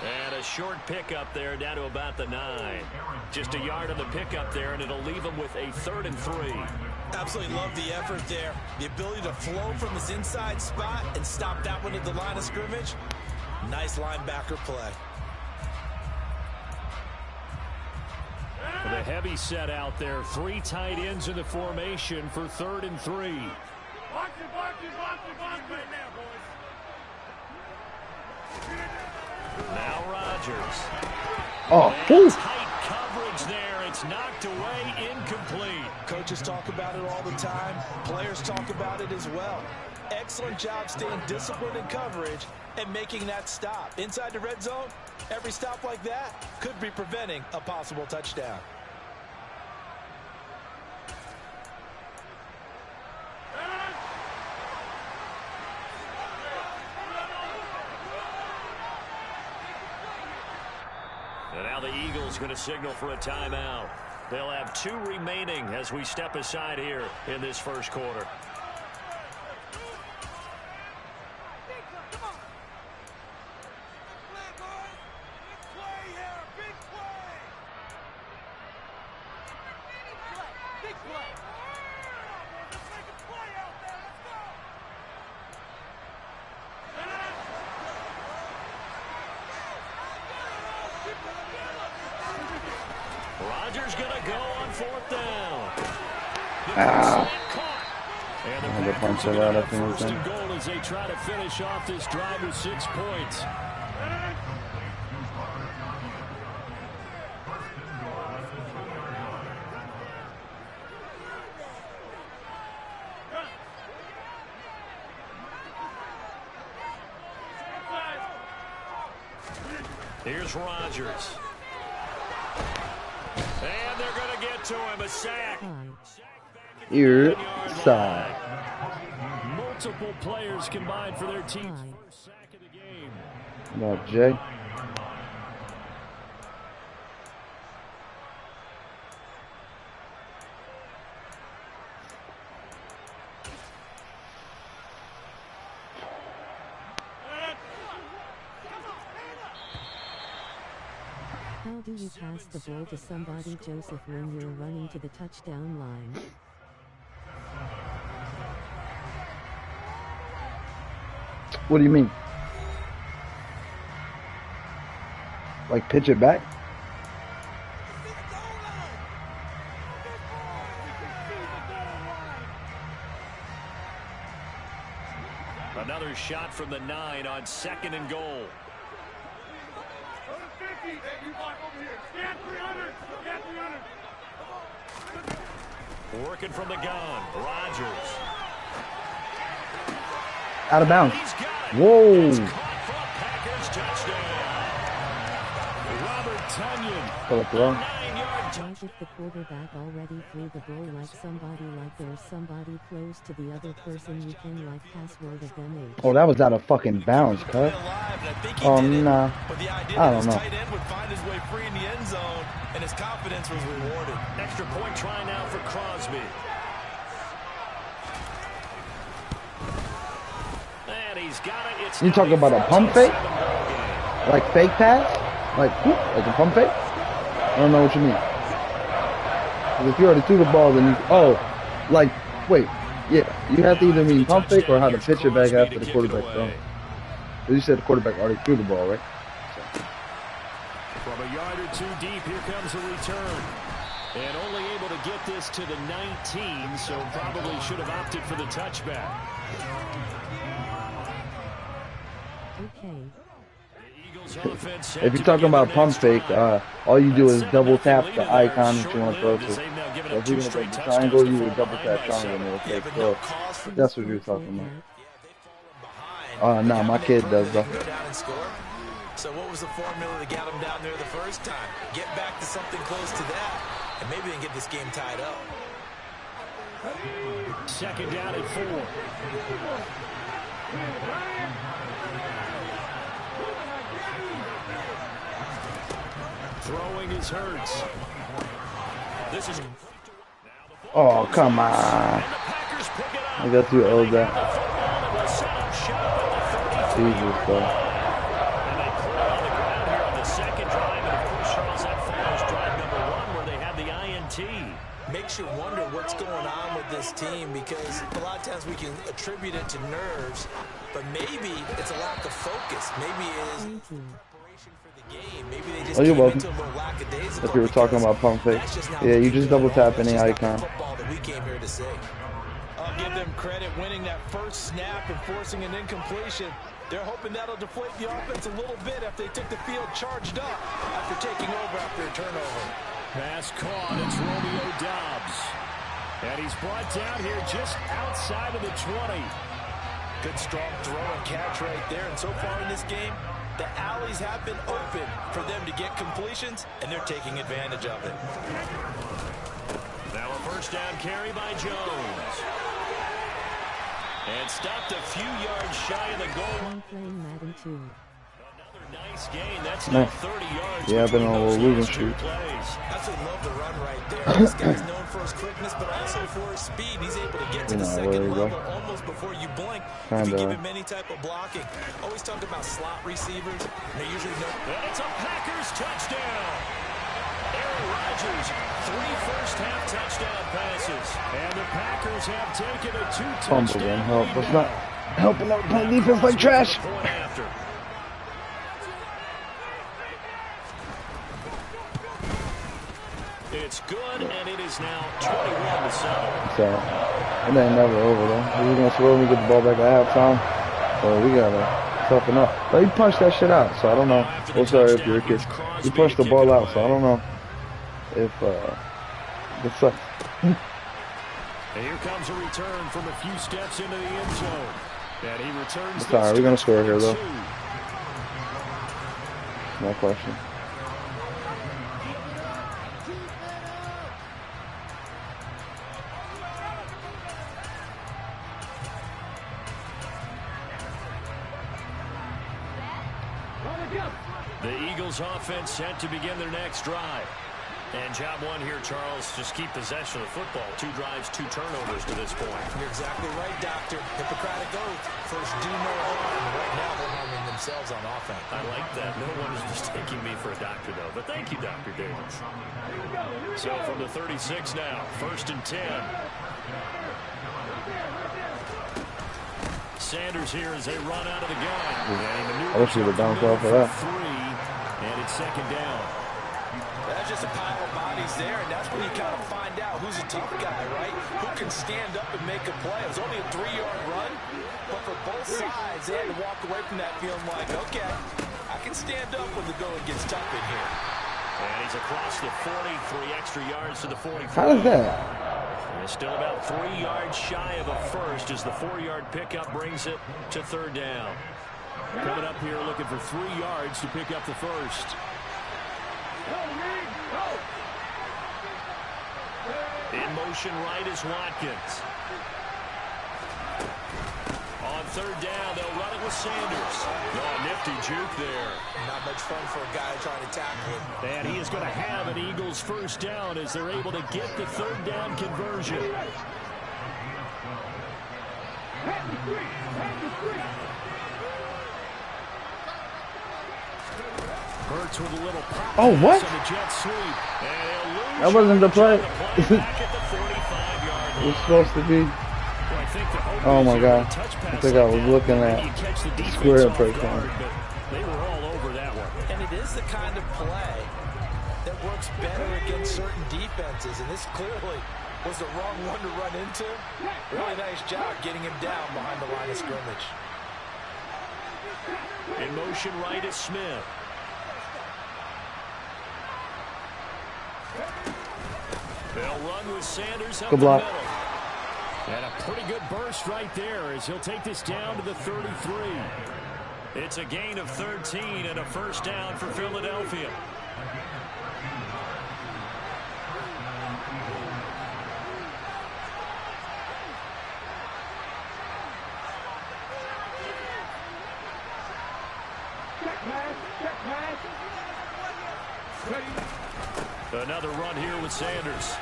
And a short pickup there down to about the 9. Just a yard on the pickup there, and it'll leave him with a 3rd and 3. Absolutely love the effort there. The ability to flow from his inside spot and stop that one at the line of scrimmage. Nice linebacker play. With a heavy set out there, 3 tight ends in the formation for 3rd and 3. Box it right now, boys. Now Rodgers. Oh, Tight coverage there. It's knocked away, incomplete. Coaches talk about it all the time. Players talk about it as well. Excellent job staying disciplined in coverage and making that stop. Inside the red zone, every stop like that could be preventing a possible touchdown. And now the Eagles going to signal for a timeout. They'll have 2 remaining as we step aside here in this 1st quarter. Rodgers going to go on 4th down. And the Packers are going to have 1st and goal as they try to finish off this drive with 6 points. Here's Rodgers. And they're going to get to him. A sack. Ear side. Multiple players combined for their team's 1st sack of the game. Come on, Jay. How do you pass the ball to somebody, Joseph, when you're running to the touchdown line? What do you mean? Like pitch it back? Another shot from the 9 on 2nd and goal. Working from the gun, Rodgers. Out of bounds. Whoa. Packers touchdown. Robert Tonyan. For the throw. Why if the quarterback already threw the ball like somebody, like there's somebody close to the other person you can like password of them in? Oh, that was out of fucking bounds, cuz. Oh, nah. I don't know. Tight end would find his way free in the end zone, and his confidence was rewarded. Extra point try now for Crosby. And he's got it. It's You talking about a pump fake? Like fake pass? Like a pump fake? I don't know what you mean. 'Cause if you already threw the ball, then you wait, yeah, you have to either mean pump fake or how to pitch it back after the quarterback throw. Because you said the quarterback already threw the ball, right? From a yard or two deep, here comes a return. And only able to get this to the 19, so probably should have opted for the touchback. Okay. If you're talking about pump fake, all you do is double tap the icon that you want to throw to. So if you're going to take the triangle, you would double tap triangle and it'll take throw. That's what you're talking about. Nah, my kid does though. So what was the formula that got them down there the first time? Get back to something close to that, and maybe they can get this game tied up. Second down and 4. Throwing is Hurts. This is. Oh, come on. I got too old that. Jesus, though. Makes you wonder what's going on with this team, because a lot of times we can attribute it to nerves, but maybe it's a lack of focus. Maybe it is preparation for the game. Maybe they just you're welcome. into a little lackadaisical. If you were talking about pump fake, yeah, you just double tap any icon. Football that we came here to see. I'll give them credit winning that first snap and forcing an incompletion. They're hoping that'll deflate the offense a little bit if they took the field charged up after taking over after a turnover. Pass caught. It's Romeo Doubs. And he's brought down here just outside of the 20. Good strong throw and catch right there. And so far in this game, the alleys have been open for them to get completions, and they're taking advantage of it. Now a first down carry by Jones. And stopped a few yards shy of the goal. I'm playing Madden 2. Nice gain. That's now 30 yards. Yeah, I've been on a little losing streak. That's a love the run right there. This guy's known for his quickness, but also for his speed. He's able to get to the second level almost before you blink. If you give him any type of blocking. Always talk about slot receivers. They usually know. It's a Packers touchdown. Aaron Rodgers, 3 first-half touchdown passes. And the Packers have taken a 2-touchdown lead. It's not helping out playing defense like trash. It's good, and it is now 21-7. So, it ain't never over, though. We're going to slow me get the ball back at halftime. So, we got to toughen up. But he punched that shit out, so I don't know. Oh, sorry if you're a kid. He punched the ball out, so I don't know if it sucks. And here comes a return from a few steps into the end zone. And he returns. It's all right. We're going to score here, though. No question. The Eagles offense set to begin their next drive. And job one here, Charles, just keep possession of the football. 2 drives, 2 turnovers to this point. You're exactly right, Doctor. Hippocratic oath. First, do no harm. Right now, they're harming themselves on offense. I like that. No one is mistaking me for a doctor, though. But thank you, Dr. Davis. So from the 36 now, 1st and 10. Sanders here as they run out of the gun. I wish he would have bounced off of that. 3, and it's 2nd down. That's just a pile of bodies there, and that's when you kind of find out who's a tough guy, right? Who can stand up and make a play. It was only a 3-yard run, but for both sides, they had to walk away from that feeling like, okay, I can stand up when the going gets tough in here. And he's across the 40, 3 extra yards to the 44. How is that? And still about 3 yards shy of a first as the 4-yard pickup brings it to 3rd down. Coming up here looking for 3 yards to pick up the first. In motion right is Watkins. On 3rd down, they'll run it with Sanders. Oh, nifty juke there. Not much fun for a guy trying to tackle him. And he is going to have an Eagles first down as they're able to get the 3rd down conversion. Hurts with a little pop Oh, what? on the jet sweep. And he'll lose That wasn't the play. back at the 45-yard line. It's supposed to be. Well, I think the hope Oh is my you God. run a touch I pass think I like was that, looking maybe at you catch the defense square off break guard, down. but they were all over that one. And it is the kind of play that works better against certain defenses, and this clearly was the wrong one to run into. Really nice job getting him down behind the line of scrimmage. In motion right is Smith. They'll run with Sanders up Good the block. middle. And a pretty good burst right there as he'll take this down to the 33. It's a gain of 13 and a first down for Philadelphia. Check pass. Ready. Another run here with Sanders.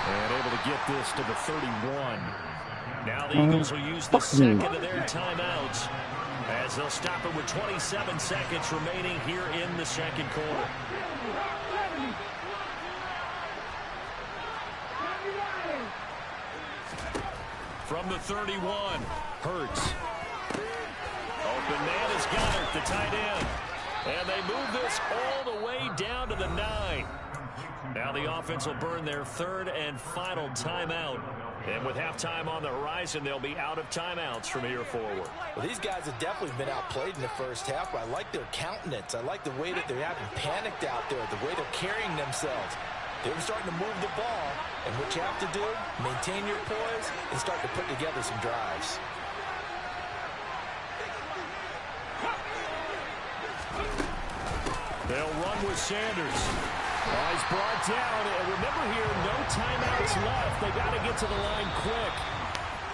And able to get this to the 31. Now the Eagles will use the second of their timeouts as they'll stop it with 27 seconds remaining here in the second quarter. From the 31, Hurts. Open man is Goddard, the tight end. And they move this all the way down to the 9. Now the offense will burn their third and final timeout. And with halftime on the horizon, they'll be out of timeouts from here forward. Well, these guys have definitely been outplayed in the first half, but I like their countenance. I like the way that they haven't panicked out there, the way they're carrying themselves. They're starting to move the ball, and what you have to do, maintain your poise and start to put together some drives. They'll run with Sanders. Oh, he's brought down. And remember here, no timeouts left. They got to get to the line quick.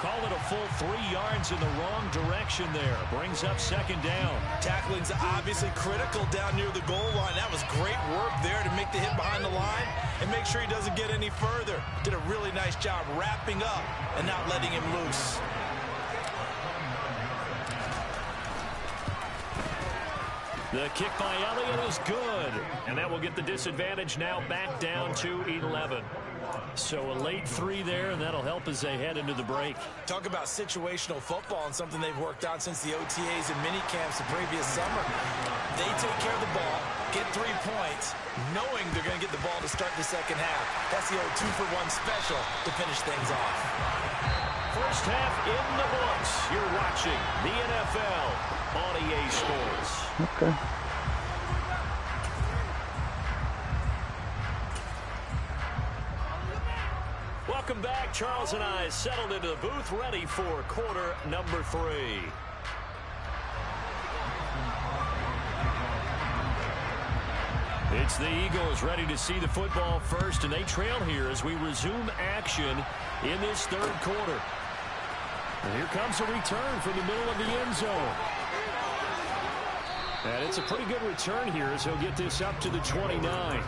Call it a full 3 yards in the wrong direction there. Brings up second down. Tackling's obviously critical down near the goal line. That was great work there to make the hit behind the line and make sure he doesn't get any further. Did a really nice job wrapping up and not letting him loose. The kick by Elliott is good. And that will get the disadvantage now back down to 11. So a late 3 there, and that'll help as they head into the break. Talk about situational football and something they've worked on since the OTAs and mini camps the previous summer. They take care of the ball, get 3 points, knowing they're going to get the ball to start the second half. That's the old 2-for-1 special to finish things off. First half in the books. You're watching the NFL on EA Sports. Okay. Welcome back. Charles and I settled into the booth, ready for quarter number 3. It's the Eagles ready to see the football first, and they trail here as we resume action in this third quarter. And here comes a return from the middle of the end zone. And it's a pretty good return here as he'll get this up to the 29.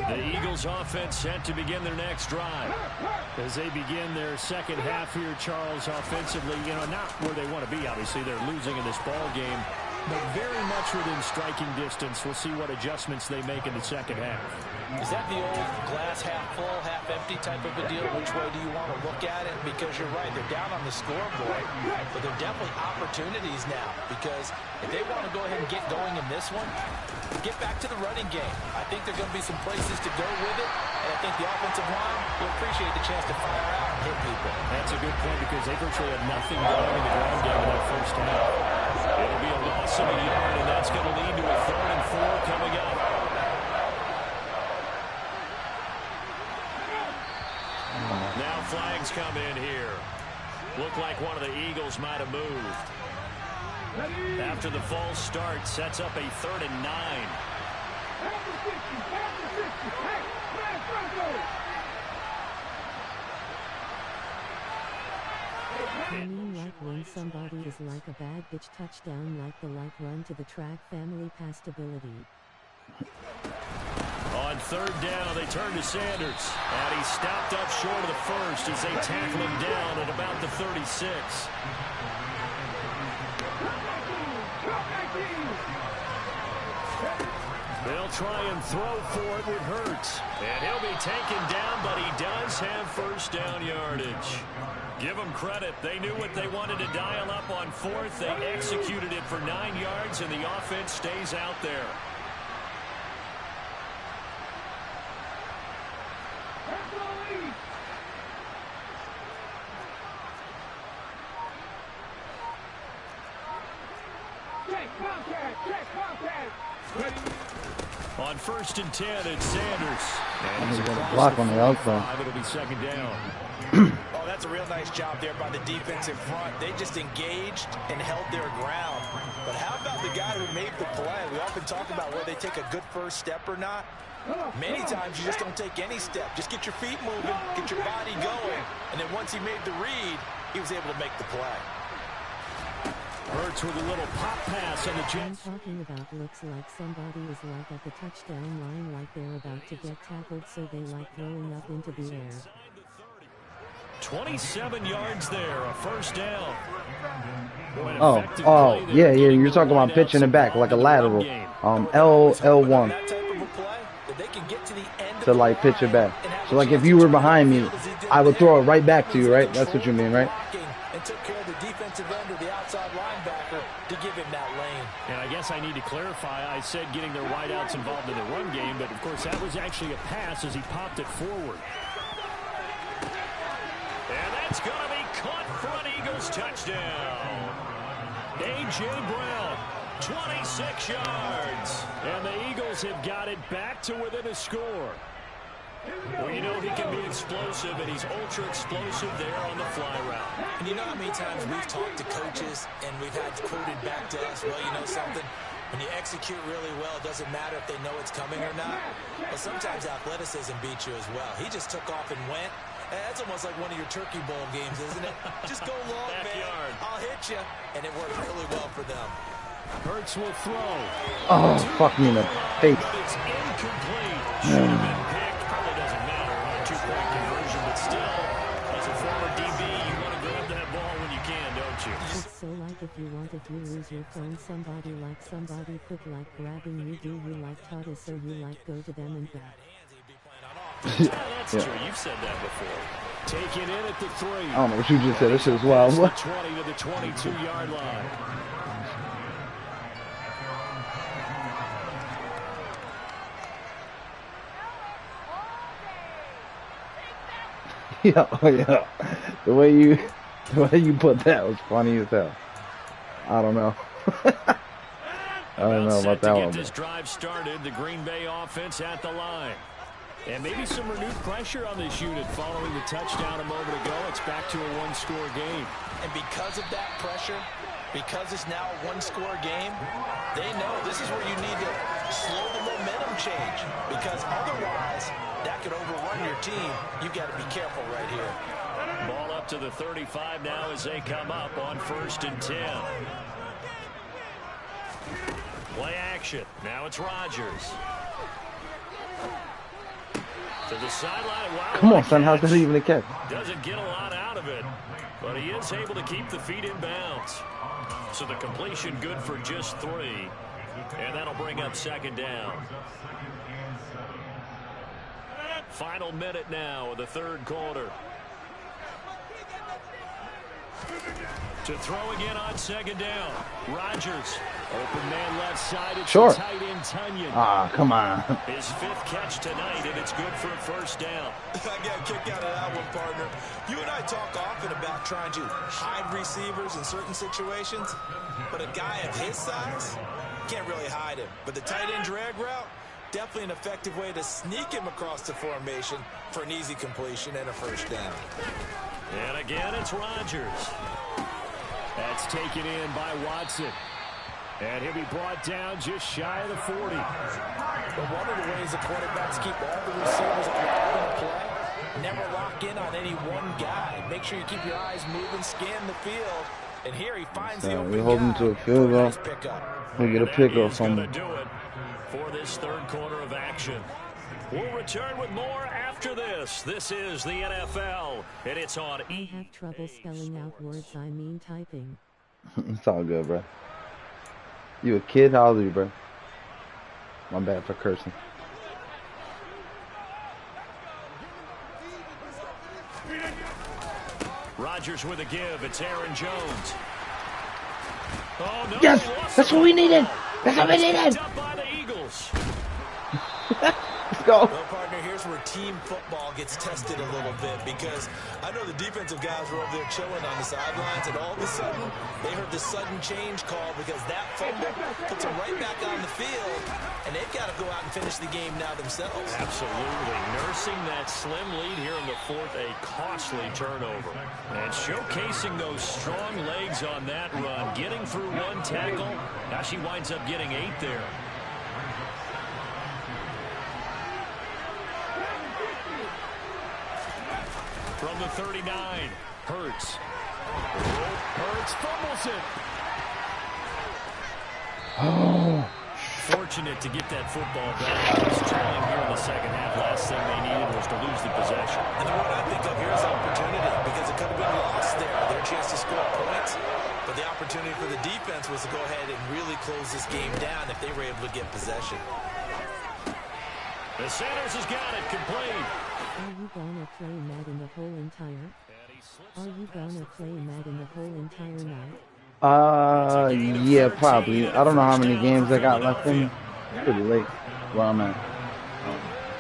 The Eagles offense set to begin their next drive. As they begin their second half here, Charles, offensively, not where they want to be, obviously. They're losing in this ball game, but very much within striking distance. We'll see what adjustments they make in the second half. Is that the old glass half full, half empty type of a deal? Which way do you want to look at it? Because you're right, they're down on the scoreboard, but they're definitely opportunities now. Because if they want to go ahead and get going in this one, get back to the running game. I think there are going to be some places to go with it, and I think the offensive line will appreciate the chance to fire out and hit people. That's a good point because they virtually had nothing going in the ground game in that first half. It'll be a loss of a yard, and that's going to lead to a 3rd and 4 coming up. Now flags come in here. Look like one of the Eagles might have moved. After the false start, sets up a 3rd and 9. I mean, like when somebody is like a bad bitch, touchdown like the run to the track family past ability. On On third down, they turn to Sanders. And he stopped up short of the first as they tackle him down at about the 36. They'll try and throw for it with Hurts. And he'll be taken down, but he does have first down yardage. Give them credit. They knew what they wanted to dial up on fourth. They executed it for 9 yards, and the offense stays out there. On 1st and 10, it's Sanders. And he's got a block on the outside. It'll be second down. Oh, that's a real nice job there by the defense in front. They just engaged and held their ground. But how about the guy who made the play? We often talk about whether they take a good first step or not. Many times you just don't take any step. Just get your feet moving, get your body going, and then once he made the read, he was able to make the play. Hurts with a little pop pass on the I'm talking about looks like somebody is like at the touchdown line, like they're about to get tackled, so they like throwing up into the air. 27 yards there, a first down. Oh, yeah, you're talking about pitching it back like a lateral. L1. To like pitch it back. So like if you were behind me, I would throw it right back to you, right? That's what you mean, right? And took care of the defensive end of the outside linebacker to give him that lane. And I guess I need to clarify, I said getting their wideouts involved in the run game, but of course that was actually a pass as he popped it forward. And that's going to be caught for an Eagles touchdown. A.J. Brown, 26 yards. And the Eagles have got it back to within a score. Well, you know he can be explosive, and he's ultra explosive there on the fly route. And you know how many times we've talked to coaches and we've had quoted back to us, well, you know something? When you execute really well, it doesn't matter if they know it's coming or not. But sometimes athleticism beats you as well. He just took off and went. And that's almost like one of your Turkey Bowl games, isn't it? Just go long, man. I'll hit you. And it worked really well for them. Hurts will throw. Oh, fuck me in the face. It's incomplete. Should have been picked. Probably doesn't matter on a two-point conversion, but still, as a former DB, you want to grab that ball when you can, don't you? It's so like if you lose your phone, somebody put like grabbing you, do you like Tata, so you like go to them and grab. Yeah, that's true. You've said that before. Taken in at the 3. I don't know what you just said. This is wild. The 20 to the 22-yard line. Yeah. The way you put that was funny as hell. I don't know. I don't know about that one. Get this drive started, the Green Bay offense at the line. And maybe some renewed pressure on this unit following the touchdown a moment ago. It's back to a one-score game. And because of that pressure, because it's now a one-score game, they know this is where you need to slow the momentum change. Because otherwise, that could overrun your team. You've got to be careful right here. Ball up to the 35 now as they come up on 1st and 10. Play action. Now it's Rodgers. To the sideline. Wow, come on, son. How's that even a catch? Doesn't get a lot out of it, but he is able to keep the feet in bounds. So the completion good for just 3, and that'll bring up second down. Final minute now of the third quarter. To throw again on second down. Rodgers. Open man left side. It's sure. Tight end Tunyon. Ah, come on. His 5th catch tonight, and it's good for a first down. I got a kick out of that one, partner. You and I talk often about trying to hide receivers in certain situations, but a guy of his size can't really hide him. But the tight end drag route, definitely an effective way to sneak him across the formation for an easy completion and a first down. And again, it's Rodgers. That's taken in by Watson. And he'll be brought down just shy of the 40. But one of the ways the quarterbacks keep all the receivers alive in the play, never lock in on any one guy. Make sure you keep your eyes moving, scan the field. And here he finds the open we hold him to a field goal. We get a pickup from him. Do it for this third quarter of action. We'll return with more after this. This is the NFL, and it's on. I have trouble spelling out words I mean typing. It's all good, bro. You a kid? How old are you, bro? My bad for cursing. Rodgers with a give. It's Aaron Jones. Oh, no, yes! That's what we needed! That's what we needed! Up by the Eagles. Let's go. Well, partner, here's where team football gets tested a little bit because I know the defensive guys were over there chilling on the sidelines, and all of a sudden, they heard the sudden change call because that fumble puts them right back on the field, and they've got to go out and finish the game now themselves. Absolutely. Nursing that slim lead here in the fourth, a costly turnover. And showcasing those strong legs on that run, getting through one tackle. Now she winds up getting 8 there. From the 39, Hurts. Hurts fumbles it. Oh. Fortunate to get that football back. He's trailing here in the second half. Last thing they needed was to lose the possession. And what I think of here is opportunity because it could have been lost there. Their chance to score points. But the opportunity for the defense was to go ahead and really close this game down if they were able to get possession. The Sanders has got it. Complete. Are you gonna play Madden the whole entire? Are you gonna play Madden the whole entire night? Yeah, probably. I don't know how many games I got left in. It's pretty late where I'm at.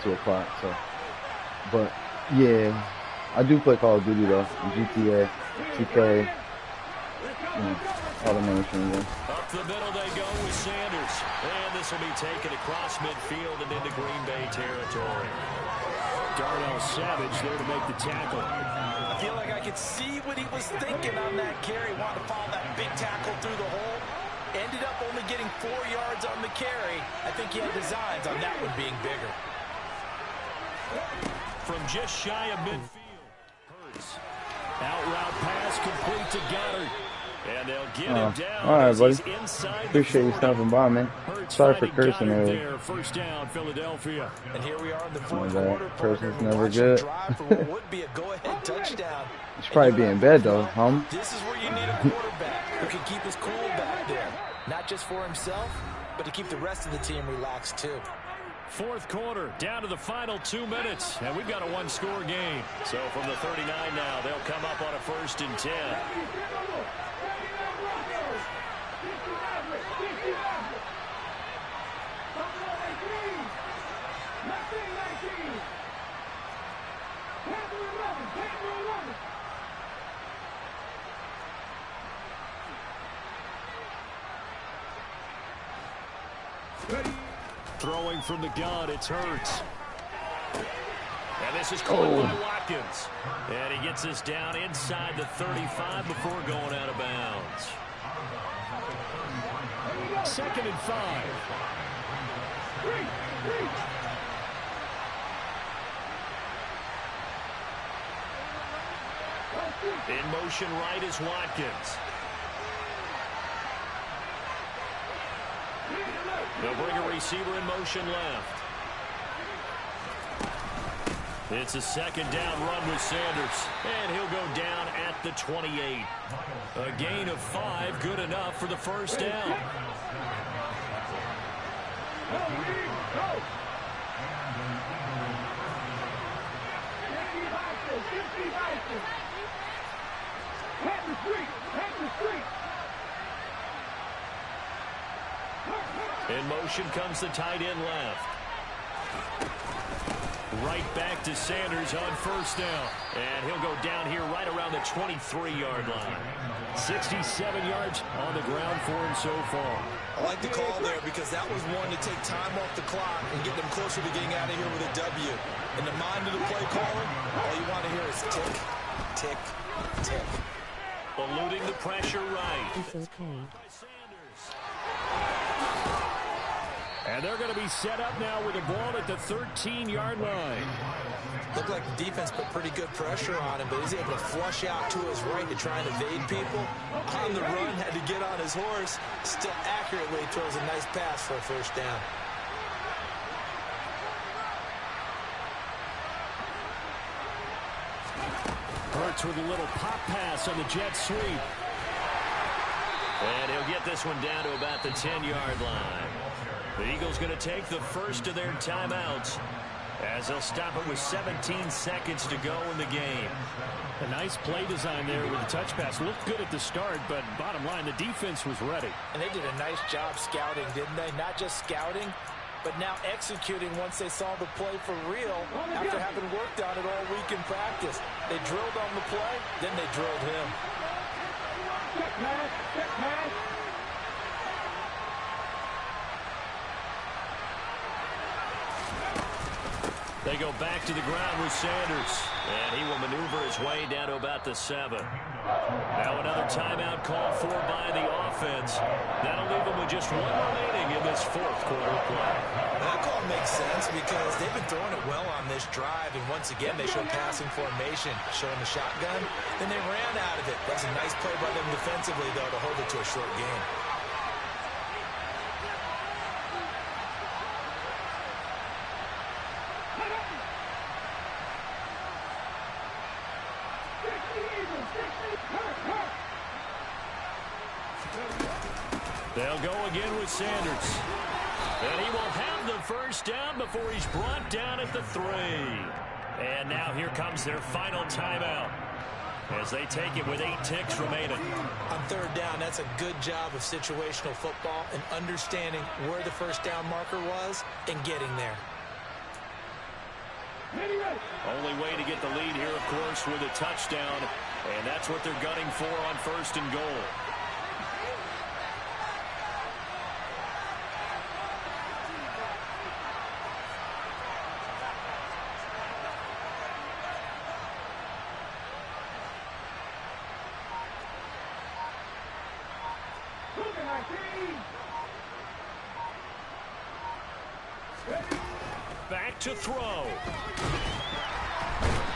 2 o'clock, so. But, yeah. I do play Call of Duty, though. GTA, 2K, all the mainstream games. Up the middle they go with Sanders. And this will be taken across midfield and into Green Bay territory. Darnell Savage there to make the tackle. I feel like I could see what he was thinking on that carry. Wanted to follow that big tackle through the hole. Ended up only getting 4 yards on the carry. I think he had designs on that one being bigger. From just shy of midfield. Hurts. Out route pass complete to Goddard. And they'll get him down. All right, buddy. Inside Appreciate you stopping by, man. Sorry for cursing there. First down, Philadelphia. And here we are in the fourth quarter. Cursing's never good. Drive for what would be a go-ahead touchdown. You should probably be in bed, though, home. This is where you need a quarterback who can keep his cool back there. Not just for himself, but to keep the rest of the team relaxed, too. Fourth quarter, down to the final 2 minutes, and we've got a one-score game. So from the 39 now, they'll come up on a 1st and 10. Throwing from the gun, it's Hurts. And this is caught by Watkins. And he gets this down inside the 35 before going out of bounds. 2nd and 5. In motion right is Watkins. They'll bring a receiver in motion left. It's a 2nd down run with Sanders. And he'll go down at the 28. A gain of 5, good enough for the 1st down. In motion comes the tight end left. Right back to Sanders on 1st down. And he'll go down here right around the 23-yard line. 67 yards on the ground for him so far. I like the call there because that was one to take time off the clock and get them closer to getting out of here with a W. In the mind of the play caller, all you want to hear is tick, tick, tick. Eluding the pressure right. It's okay. And they're going to be set up now with the ball at the 13-yard line. Looked like the defense put pretty good pressure on him, but he's able to flush out to his right to try and evade people. On the run, had to get on his horse. Still accurately throws a nice pass for a 1st down. Pitts with a little pop pass on the jet sweep. And he'll get this one down to about the 10-yard line. The Eagles going to take the first of their timeouts as they'll stop it with 17 seconds to go in the game. A nice play design there with the touch pass. Looked good at the start, but bottom line, the defense was ready. And they did a nice job scouting, didn't they? Not just scouting, but now executing once they saw the play for real after having worked on it all week in practice. They drilled on the play, then they drilled him. Check pass, check pass. They go back to the ground with Sanders. And he will maneuver his way down to about the 7. Now another timeout called for by the offense. That'll leave them with just one remaining in this fourth quarter play. That call makes sense because they've been throwing it well on this drive. And once again, they show passing formation, showing the shotgun. Then they ran out of it. That's a nice play by them defensively, though, to hold it to a short game. They'll go again with Sanders. And he will have the first down before he's brought down at the 3. And now here comes their final timeout as they take it with 8 ticks remaining. On third down, that's a good job of situational football and understanding where the first down marker was and getting there. Only way to get the lead here, of course, with a touchdown. And that's what they're gunning for on first and goal. Back to throw.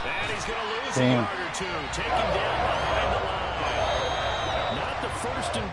And he's going to lose a yard or two. Take him down behind the line. Not the first and